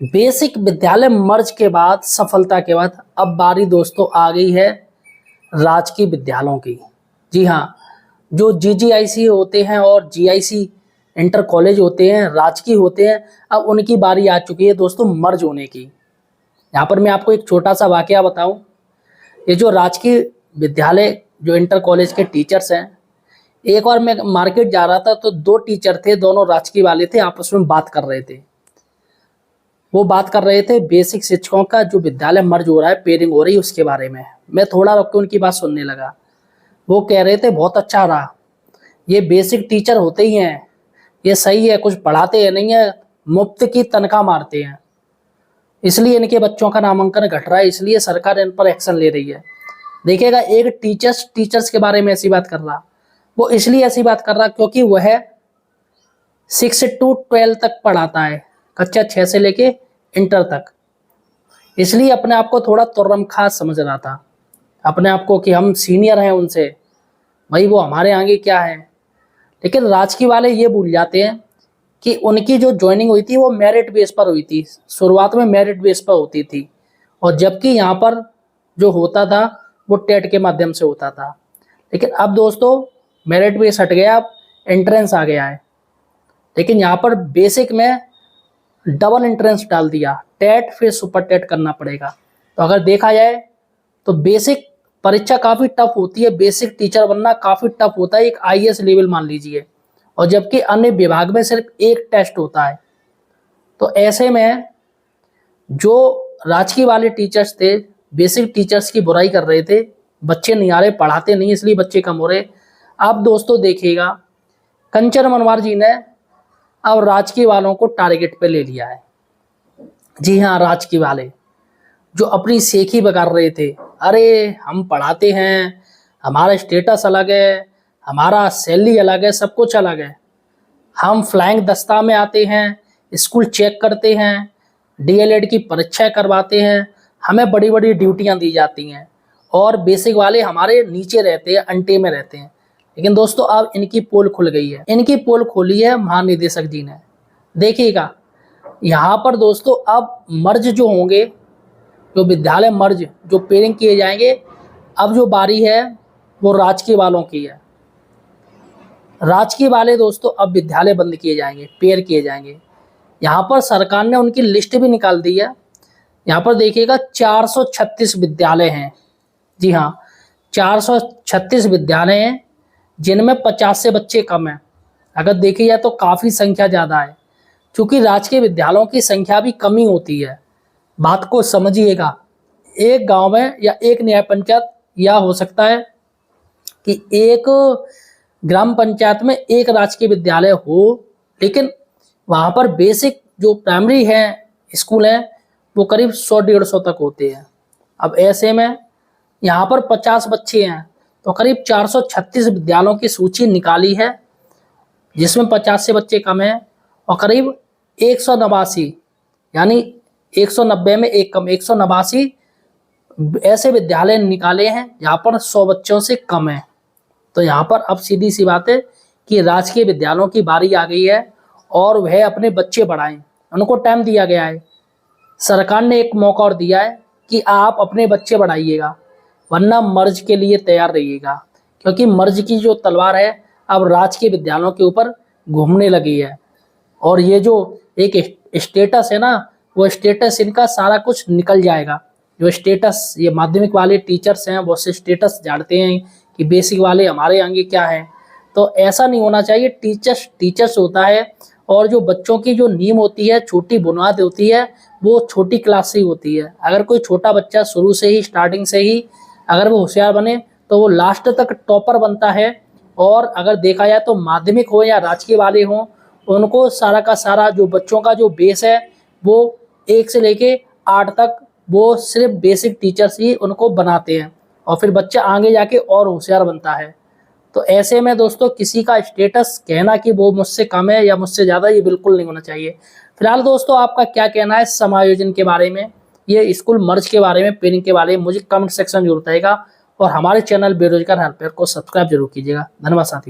Basic विद्यालय मर्ज के बाद सफलता के बाद अब बारी दोस्तों आ गई है राजकीय विद्यालयों की। जी हाँ, जो जीजीआईसी होते हैं और जीआईसी इंटर कॉलेज होते हैं, राजकीय होते हैं, अब उनकी बारी आ चुकी है दोस्तों मर्ज होने की। यहाँ पर मैं आपको एक छोटा सा वाकया बताऊं। ये जो राजकीय विद्यालय जो इंटर कॉलेज के टीचर्स हैं, एक बार मैं मार्केट जा रहा था तो दो टीचर थे, दोनों राजकीय वाले थे, आपस में बात कर रहे थे। वो बात कर रहे थे बेसिक शिक्षकों का जो विद्यालय मर्ज हो रहा है, पेयरिंग हो रही है, उसके बारे में। मैं थोड़ा रुक के उनकी बात सुनने लगा। वो कह रहे थे बहुत अच्छा रहा, ये बेसिक टीचर होते ही हैं, ये सही है, कुछ पढ़ाते हैं नहीं है, मुफ्त की तनख्वाह मारते हैं, इसलिए इनके बच्चों का नामांकन घट रहा है, इसलिए सरकार इन पर एक्शन ले रही है। देखिएगा, एक टीचर्स के बारे में ऐसी बात कर रहा, वो इसलिए ऐसी बात कर रहा क्योंकि वह 6 से 12 तक पढ़ाता है, कक्षा 6 से लेके इंटर तक, इसलिए अपने आप को थोड़ा तुर्रमखास समझ रहा था, अपने आप को कि हम सीनियर हैं उनसे, भाई वो हमारे आगे क्या है। लेकिन राजकीय वाले ये भूल जाते हैं कि उनकी जो ज्वाइनिंग हुई थी वो मेरिट बेस पर हुई थी, शुरुआत में मेरिट बेस पर होती थी, और जबकि यहाँ पर जो होता था वो टेट के माध्यम से होता था। लेकिन अब दोस्तों मेरिट बेस हट गया, अब एंट्रेंस आ गया है। लेकिन यहाँ पर बेसिक में डबल एंट्रेंस डाल दिया, टेट फिर सुपर टेट करना पड़ेगा। तो अगर देखा जाए तो बेसिक परीक्षा काफ़ी टफ होती है, बेसिक टीचर बनना काफ़ी टफ होता है, एक आईएएस लेवल मान लीजिए, और जबकि अन्य विभाग में सिर्फ एक टेस्ट होता है। तो ऐसे में जो राजकीय वाले टीचर्स थे, बेसिक टीचर्स की बुराई कर रहे थे, बच्चे नहीं आ रहे, पढ़ाते नहीं इसलिए बच्चे कम हो रहे। अब दोस्तों देखिएगा, कंचन मनवार जी ने अब राजकीय वालों को टारगेट पे ले लिया है। जी हाँ, राजकीय वाले जो अपनी सेखी बगाड़ रहे थे, अरे हम पढ़ाते हैं, हमारा स्टेटस अलग है, हमारा सैलरी अलग है, सब कुछ अलग है, हम फ्लाइंग दस्ता में आते हैं, स्कूल चेक करते हैं, डीएलएड की परीक्षा करवाते हैं, हमें बड़ी बड़ी ड्यूटियां दी जाती हैं, और बेसिक वाले हमारे नीचे रहते हैं, अंटे में रहते हैं। लेकिन दोस्तों अब इनकी पोल खुल गई है, इनकी पोल खोली है महानिदेशक जी ने। देखिएगा यहाँ पर दोस्तों अब मर्ज जो होंगे, जो विद्यालय मर्ज जो पेयरिंग किए जाएंगे, अब जो बारी है वो राजकीय वालों की है। राजकीय वाले दोस्तों अब विद्यालय बंद किए जाएंगे, पेयर किए जाएंगे। यहाँ पर सरकार ने उनकी लिस्ट भी निकाल दी है। यहाँ पर देखिएगा 436 विद्यालय हैं। जी हाँ, 436 विद्यालय हैं जिनमें 50 से बच्चे कम हैं। अगर देखी जाए तो काफ़ी संख्या ज़्यादा है, क्योंकि राजकीय विद्यालयों की संख्या भी कमी होती है। बात को समझिएगा, एक गांव में या एक न्याय पंचायत, या हो सकता है कि एक ग्राम पंचायत में एक राजकीय विद्यालय हो, लेकिन वहाँ पर बेसिक जो प्राइमरी है स्कूल हैं वो करीब 100-150 तक होते हैं। अब ऐसे में यहाँ पर 50 बच्चे हैं, तो करीब 436 विद्यालयों की सूची निकाली है, जिसमें 50 से बच्चे कम हैं, और करीब 189 यानी 190 में एक कम, 189 ऐसे विद्यालय निकाले हैं जहाँ पर 100 बच्चों से कम है। तो यहाँ पर अब सीधी सी बात है कि राजकीय विद्यालयों की बारी आ गई है, और वह अपने बच्चे बढ़ाएं, उनको टाइम दिया गया है। सरकार ने एक मौका और दिया है कि आप अपने बच्चे बढ़ाइएगा, वरना मर्ज के लिए तैयार रहिएगा, क्योंकि मर्ज की जो तलवार है अब राजकीय विद्यालयों के ऊपर घूमने लगी है। और ये जो एक स्टेटस है ना, वो स्टेटस इनका सारा कुछ निकल जाएगा। जो स्टेटस ये माध्यमिक वाले टीचर्स हैं वो स्टेटस झाड़ते हैं कि बेसिक वाले हमारे आगे क्या है, तो ऐसा नहीं होना चाहिए। टीचर्स होता है, और जो बच्चों की जो नींव होती है, छोटी बुनियाद होती है, वो छोटी क्लास से ही होती है। अगर कोई छोटा बच्चा शुरू से ही, स्टार्टिंग से ही अगर वो होशियार बने तो वो लास्ट तक टॉपर बनता है। और अगर देखा जाए तो माध्यमिक हो या राजकीय वाले हों, उनको सारा का सारा जो बच्चों का जो बेस है वो 1 से लेके 8 तक वो सिर्फ बेसिक टीचर्स ही उनको बनाते हैं, और फिर बच्चा आगे जाके और होशियार बनता है। तो ऐसे में दोस्तों किसी का स्टेटस कहना कि वो मुझसे कम है या मुझसे ज़्यादा, ये बिल्कुल नहीं होना चाहिए। फिलहाल दोस्तों आपका क्या कहना है समायोजन के बारे में, ये स्कूल मर्ज के बारे में, पेयरिंग के बारे में, मुझे कमेंट सेक्शन जरूर बताइएगा। और हमारे चैनल बेरोजगार हेल्पर को सब्सक्राइब जरूर कीजिएगा। धन्यवाद साथियों।